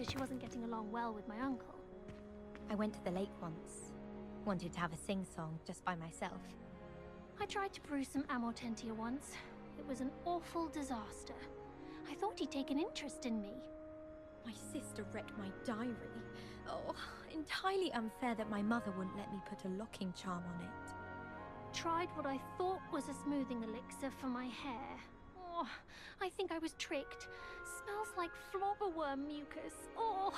because she wasn't getting along well with my uncle. I went to the lake once. Wanted to have a sing-song just by myself. I tried to brew some amortentia once. It was an awful disaster. I thought he'd take an interest in me. My sister wrecked my diary. Oh, entirely unfair that my mother wouldn't let me put a locking charm on it. Tried what I thought was a smoothing elixir for my hair. Oh, I think I was tricked. Smells like flobberworm mucus. Oh.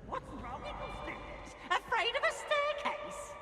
What's wrong, little students? Afraid of a staircase?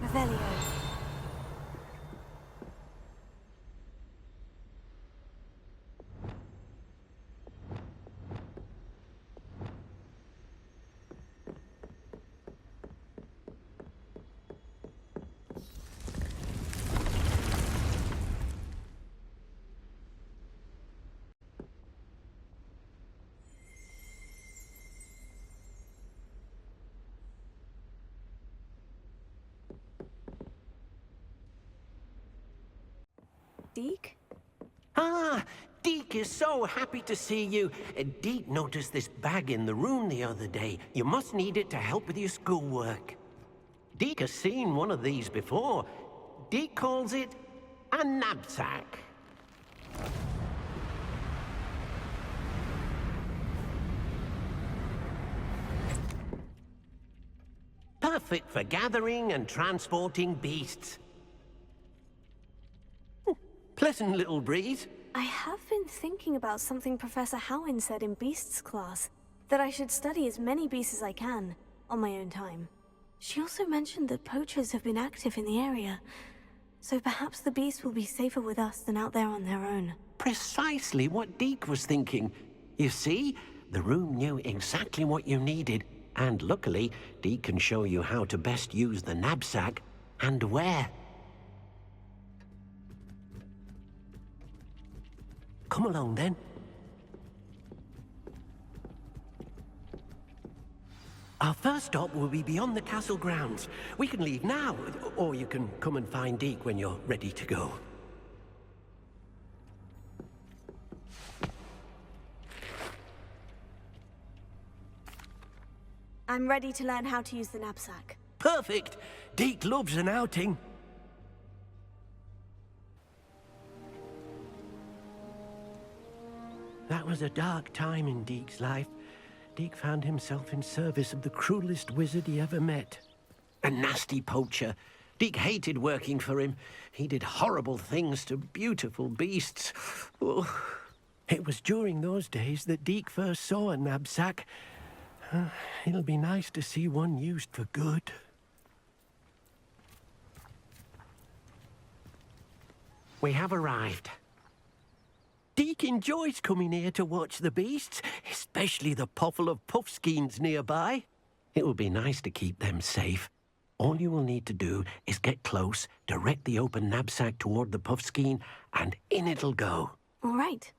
Revelio. Deke? Ah, Deke is so happy to see you. Deke noticed this bag in the room the other day. You must need it to help with your schoolwork. Deke has seen one of these before. Deke calls it a knapsack. Perfect for gathering and transporting beasts. Pleasant little breeze. I have been thinking about something Professor Howin said in Beasts class, that I should study as many beasts as I can, on my own time. She also mentioned that poachers have been active in the area, so perhaps the beasts will be safer with us than out there on their own. Precisely what Deke was thinking. You see, the room knew exactly what you needed, and luckily, Deke can show you how to best use the knapsack and where. Come along, then. Our first stop will be beyond the castle grounds. We can leave now, or you can come and find Deke when you're ready to go. I'm ready to learn how to use the knapsack. Perfect! Deke loves an outing. That was a dark time in Deke's life. Deke found himself in service of the cruelest wizard he ever met. A nasty poacher. Deke hated working for him. He did horrible things to beautiful beasts. Oh. It was during those days that Deke first saw a knapsack. It'll be nice to see one used for good. We have arrived. Deke enjoys coming here to watch the beasts, especially the potful of puffskeins nearby. It will be nice to keep them safe. All you will need to do is get close, direct the open knapsack toward the puffskein, and in it'll go. All right.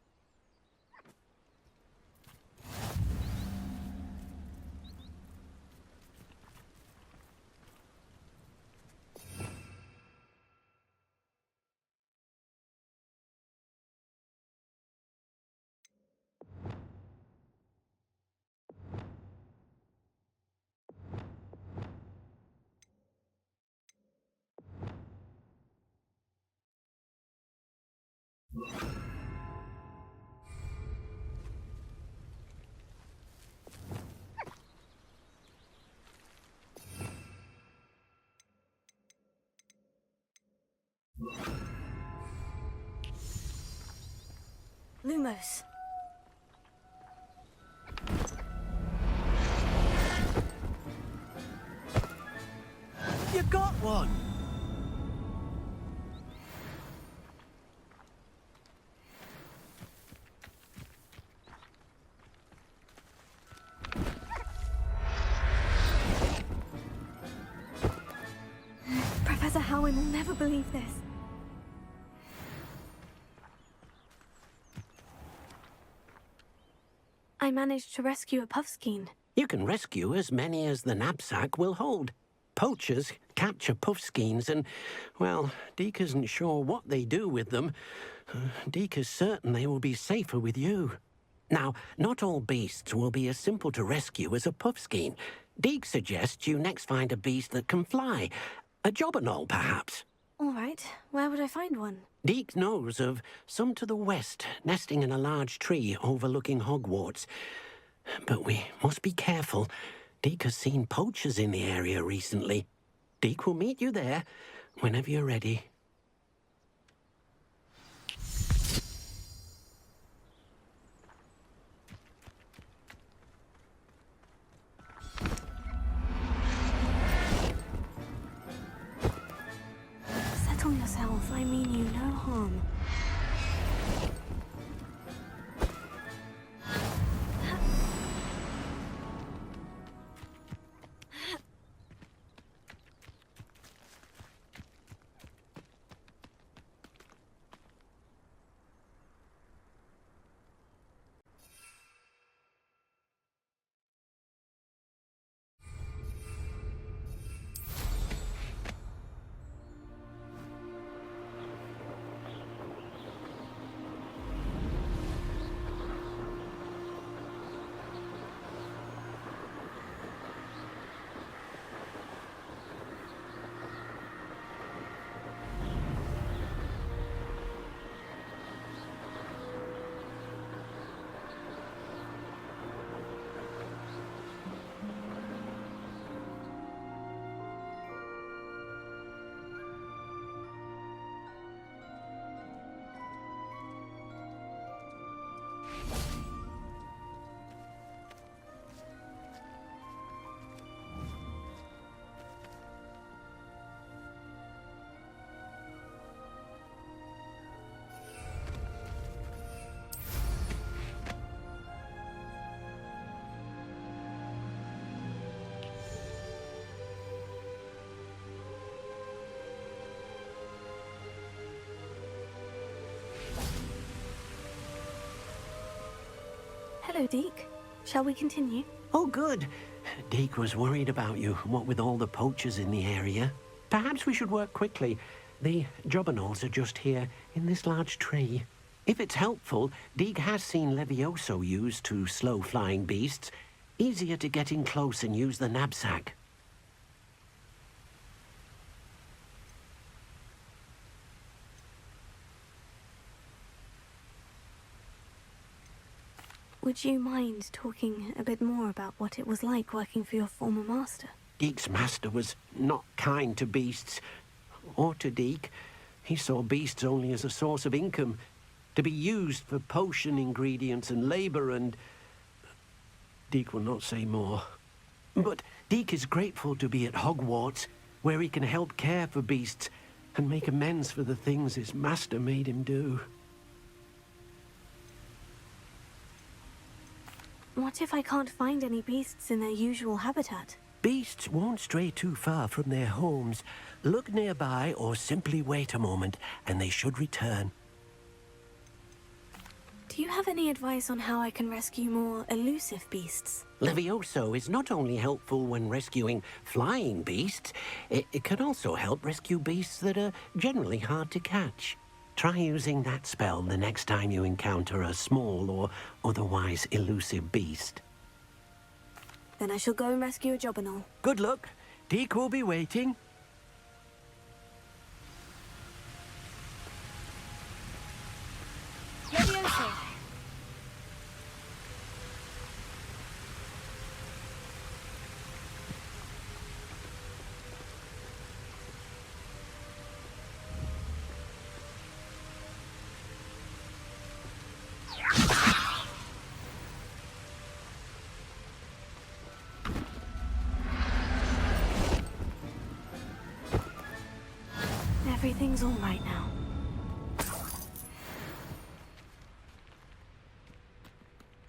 Lumos. You got one! Professor Howin will never believe this. I managed to rescue a puffskein. You can rescue as many as the knapsack will hold. Poachers capture puffskeins and, well, Deke isn't sure what they do with them. Deke is certain they will be safer with you. Now, not all beasts will be as simple to rescue as a puffskein. Deke suggests you next find a beast that can fly. A jobberknoll, perhaps. All right. Where would I find one? Deke knows of some to the west, nesting in a large tree overlooking Hogwarts. But we must be careful. Deke has seen poachers in the area recently. Deke will meet you there whenever you're ready. Settle yourself. I mean you no harm. Hello, Deke. Shall we continue? Oh, good. Deke was worried about you, what with all the poachers in the area. Perhaps we should work quickly. The jobberknolls are just here, in this large tree. If it's helpful, Deke has seen Levioso used to slow flying beasts. Easier to get in close and use the knapsack. Would you mind talking a bit more about what it was like working for your former master? Deke's master was not kind to beasts, or to Deke. He saw beasts only as a source of income, to be used for potion ingredients and labor, and... Deke will not say more. But Deke is grateful to be at Hogwarts, where he can help care for beasts and make amends for the things his master made him do. What if I can't find any beasts in their usual habitat? Beasts won't stray too far from their homes. Look nearby or simply wait a moment, and they should return. Do you have any advice on how I can rescue more elusive beasts? Levioso is not only helpful when rescuing flying beasts, it can also help rescue beasts that are generally hard to catch. Try using that spell the next time you encounter a small or otherwise elusive beast. Then I shall go and rescue a Jobberknoll. Good luck. Deke will be waiting. Levioso! Everything's all right now.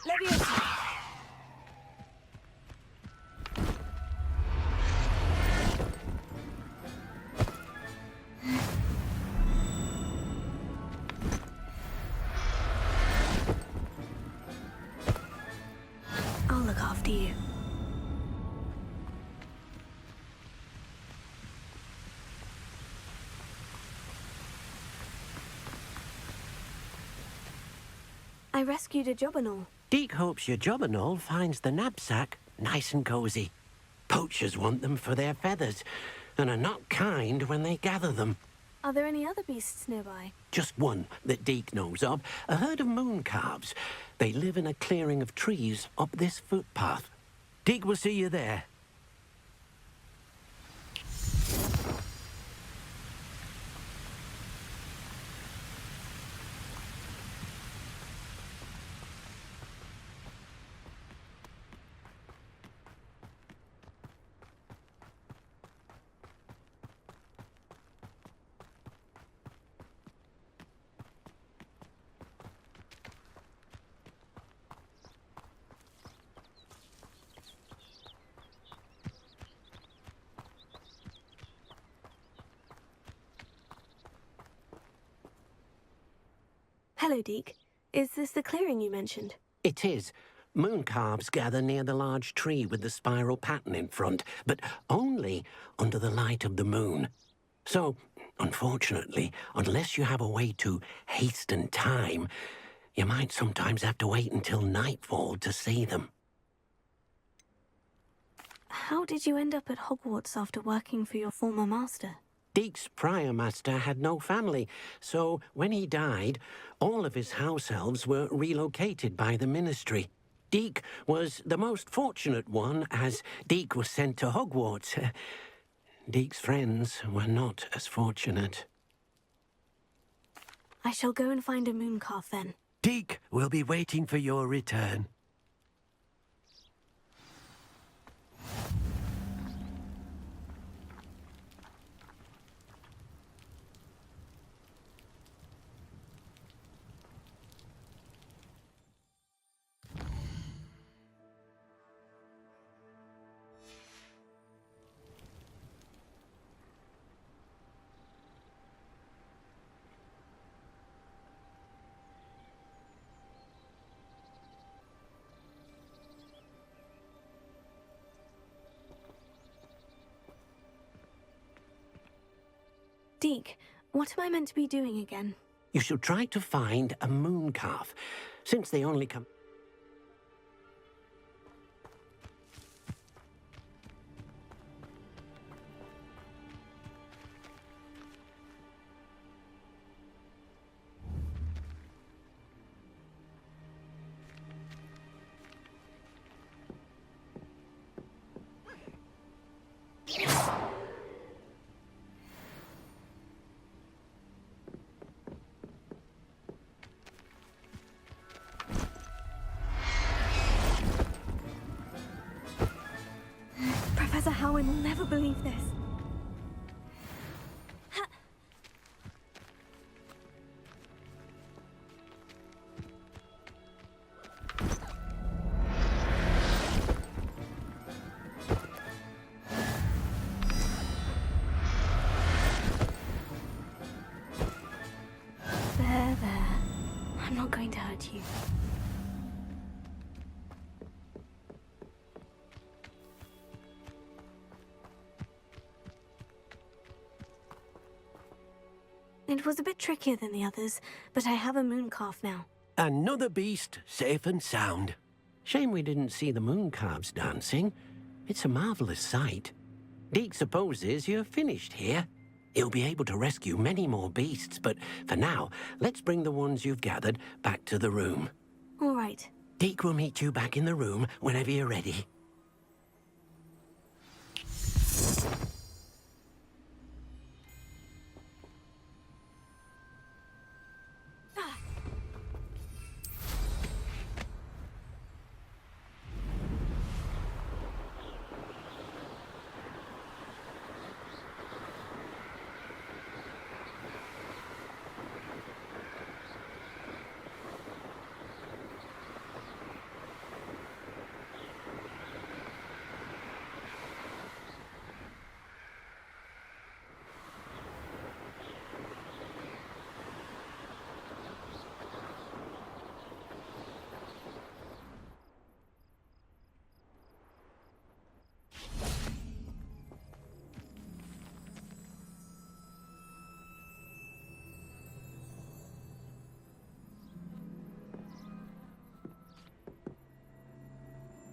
Levioso! I'll look after you. I rescued a Jobberknoll. Deke hopes your Jobberknoll finds the knapsack nice and cozy. Poachers want them for their feathers, and are not kind when they gather them. Are there any other beasts nearby? Just one that Deke knows of, a herd of moon calves. They live in a clearing of trees up this footpath. Deke will see you there. Hello, Deke. Is this the clearing you mentioned? It is. Moon calves gather near the large tree with the spiral pattern in front, but only under the light of the moon. So, unfortunately, unless you have a way to hasten time, you might sometimes have to wait until nightfall to see them. How did you end up at Hogwarts after working for your former master? Deke's prior master had no family, so when he died, all of his house elves were relocated by the ministry. Deke was the most fortunate one, as Deke was sent to Hogwarts. Deke's friends were not as fortunate. I shall go and find a mooncalf then. Deke will be waiting for your return. Deke, what am I meant to be doing again? You should try to find a mooncalf, since they only come... Professor Howin will never believe this. get you. It was a bit trickier than the others, but I have a moon calf now. Another beast, safe and sound. Shame we didn't see the moon calves dancing. It's a marvelous sight. Deke supposes you're finished here. He'll be able to rescue many more beasts, but for now, let's bring the ones you've gathered back to the room. All right. Deke will meet you back in the room whenever you're ready.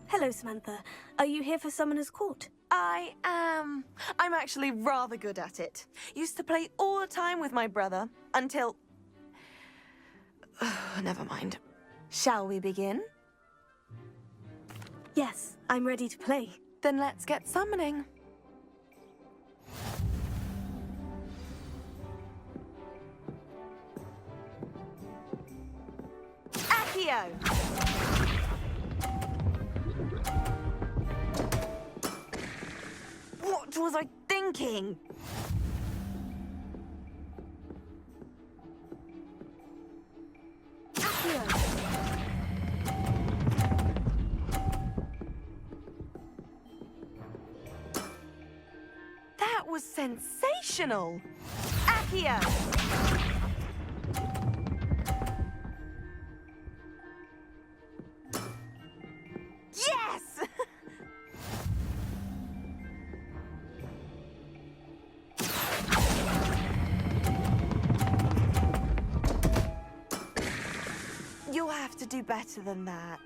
Hello, Samantha. Are you here for Summoner's Court? I am. I'm actually rather good at it. Used to play all the time with my brother until... Never mind. Shall we begin? Yes, I'm ready to play. Then let's get summoning. Accio! What was I thinking? That was sensational! Accio! Yes! You'll have to do better than that.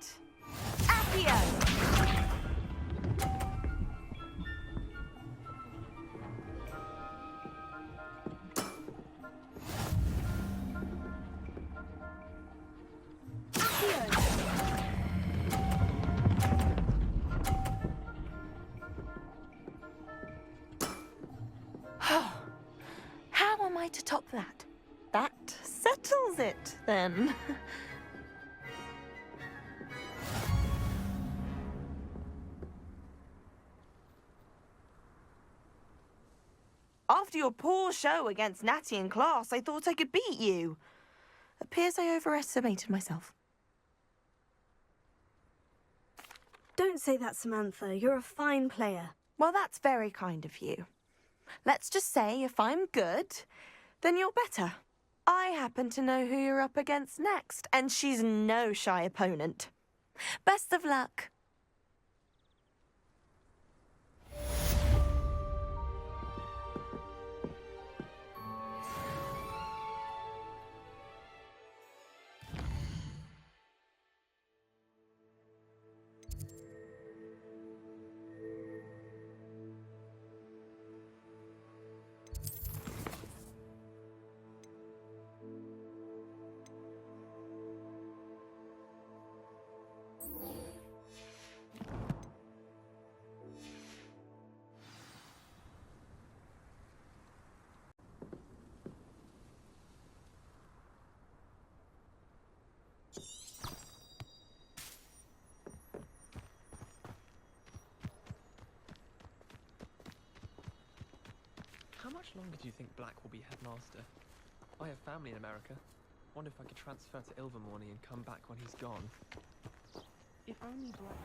Accio! How am I to top that? That settles it, then. After your poor show against Natty in class, I thought I could beat you. Appears I overestimated myself. Don't say that, Samantha. You're a fine player. Well, that's very kind of you. Let's just say if I'm good, then you're better. I happen to know who you're up against next, and she's no shy opponent. Best of luck. How much longer do you think Black will be headmaster? I have family in America. Wonder if I could transfer to Ilvermorny and come back when he's gone. If only Black...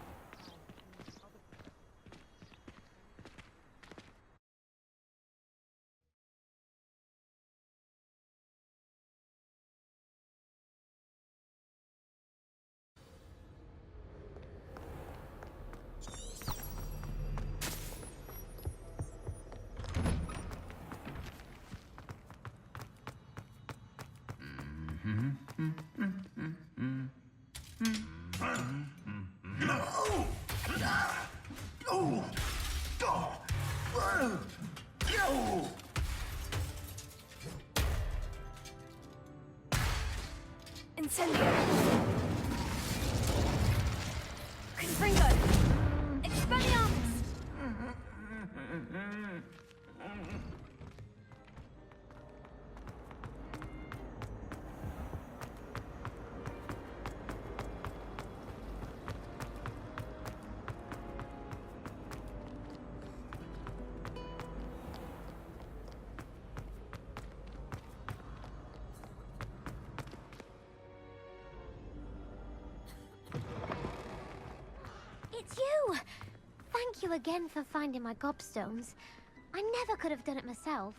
Incendio. Confringo. Expelliarmus. It's you! Thank you again for finding my gobstones. I never could have done it myself.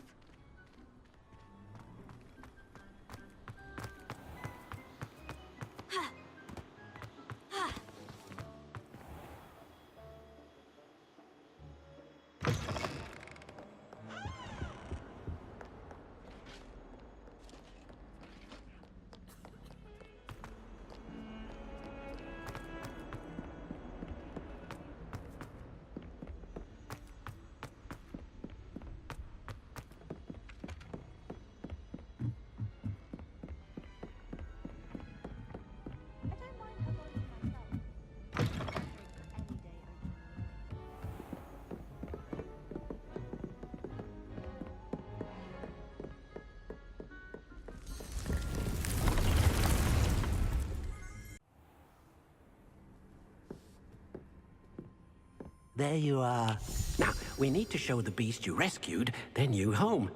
There you are. Now, we need to show the beast you rescued their new home.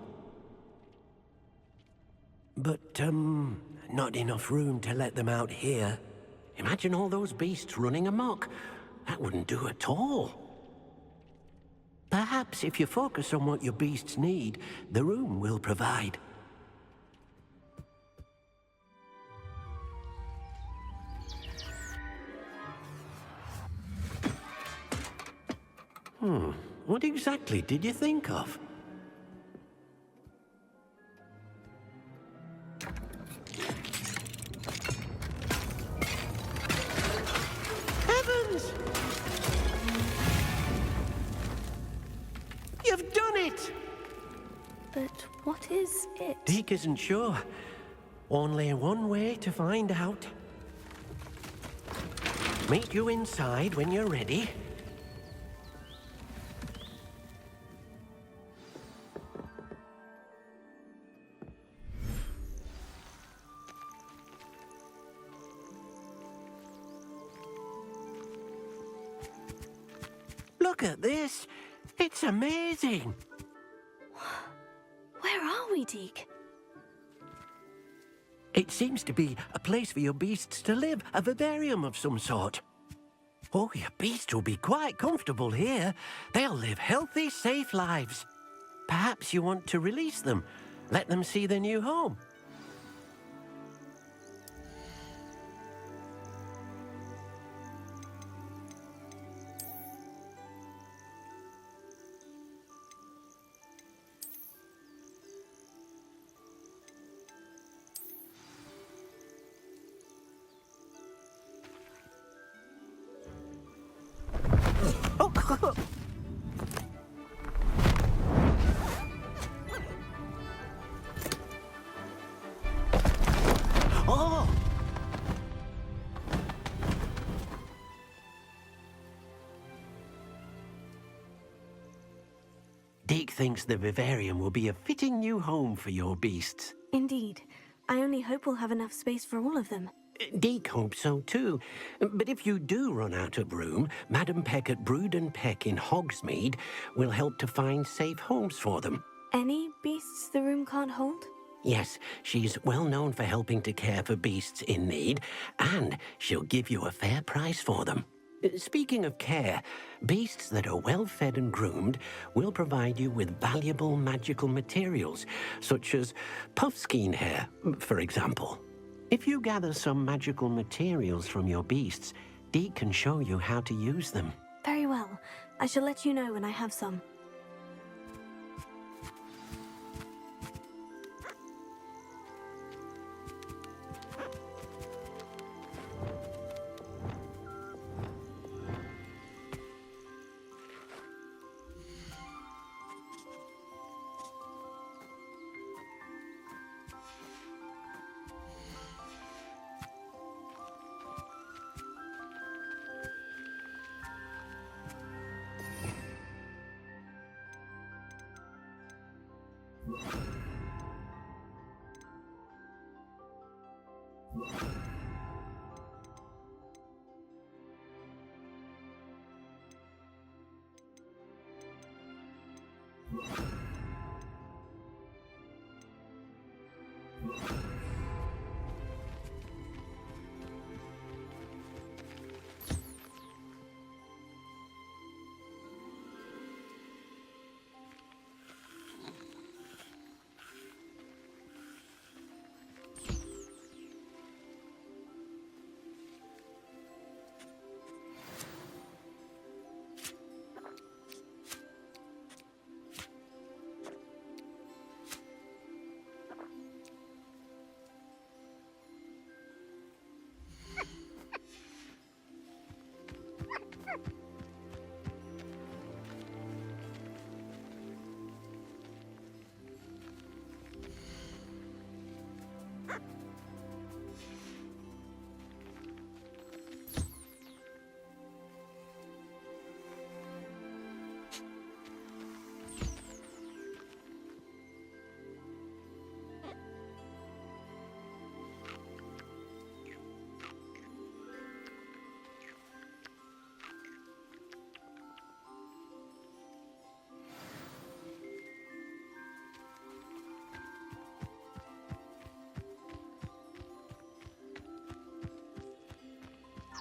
But, not enough room to let them out here. Imagine all those beasts running amok. That wouldn't do at all. Perhaps if you focus on what your beasts need, the room will provide. What exactly did you think of? Heavens! You've done it! But what is it? Deke isn't sure. Only one way to find out. Meet you inside when you're ready. Look at this! It's amazing! Where are we, Deke? It seems to be a place for your beasts to live, a vivarium of some sort. Oh, your beasts will be quite comfortable here. They'll live healthy, safe lives. Perhaps you want to release them, let them see their new home. Oh! Deke thinks the vivarium will be a fitting new home for your beasts. Indeed. I only hope we'll have enough space for all of them. Deke hopes so too. But if you do run out of room, Madam Peck at Brood and Peck in Hogsmeade will help to find safe homes for them. Any beasts the room can't hold? Yes, she's well known for helping to care for beasts in need, and she'll give you a fair price for them. Speaking of care, beasts that are well fed and groomed will provide you with valuable magical materials, such as puffskein hair, for example. If you gather some magical materials from your beasts, Deke can show you how to use them. Very well. I shall let you know when I have some.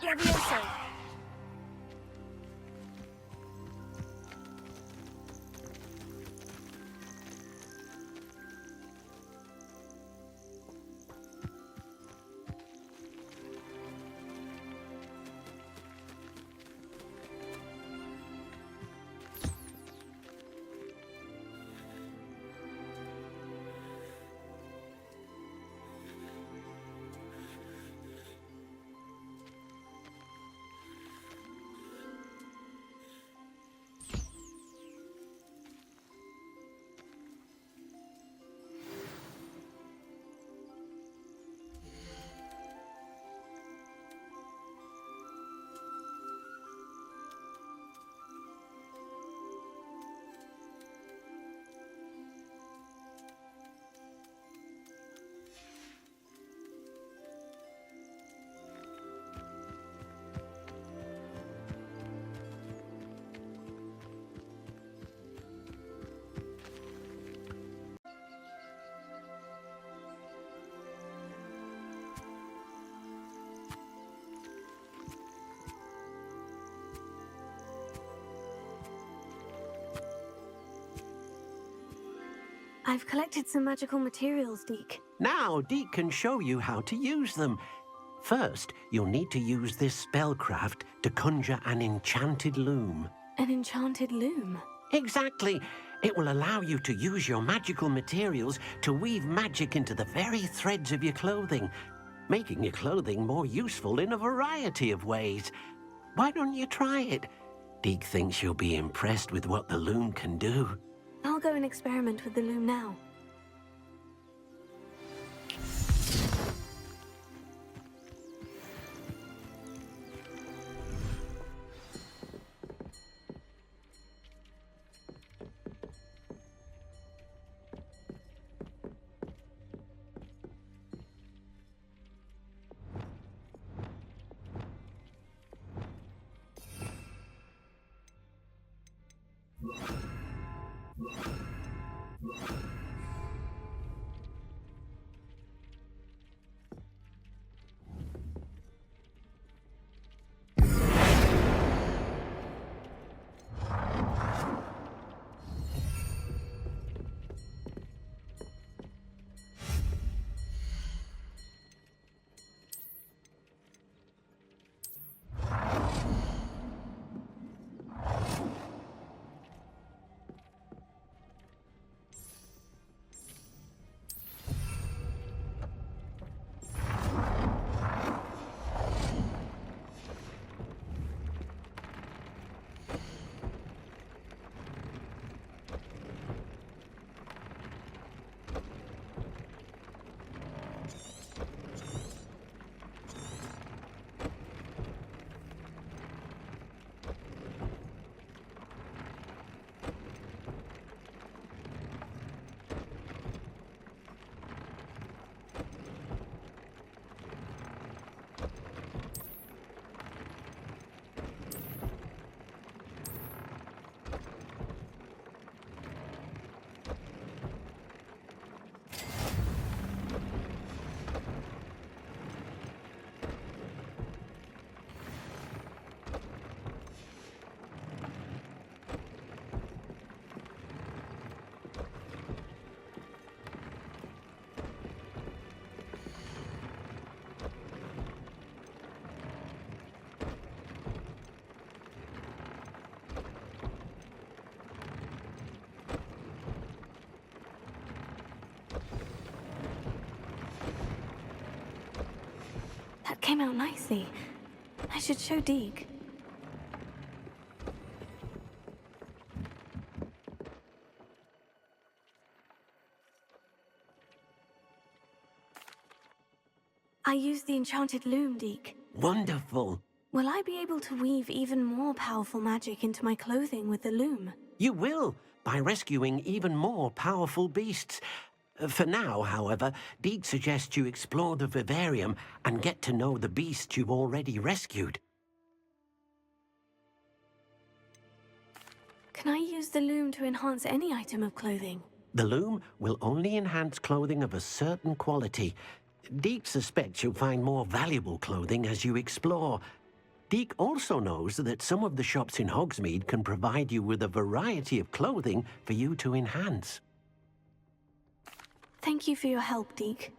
Levioso. I've collected some magical materials, Deke. Now, Deke can show you how to use them. First, you'll need to use this spellcraft to conjure an enchanted loom. An enchanted loom? Exactly. It will allow you to use your magical materials to weave magic into the very threads of your clothing, making your clothing more useful in a variety of ways. Why don't you try it? Deke thinks you'll be impressed with what the loom can do. I'll go and experiment with the loom now. came out nicely. I should show Deke. I used the enchanted loom, Deke. Wonderful. Will I be able to weave even more powerful magic into my clothing with the loom? You will, by rescuing even more powerful beasts. For now, however, Deke suggests you explore the vivarium and get to know the beasts you've already rescued. Can I use the loom to enhance any item of clothing? The loom will only enhance clothing of a certain quality. Deke suspects you'll find more valuable clothing as you explore. Deke also knows that some of the shops in Hogsmeade can provide you with a variety of clothing for you to enhance. Thank you for your help, Deke.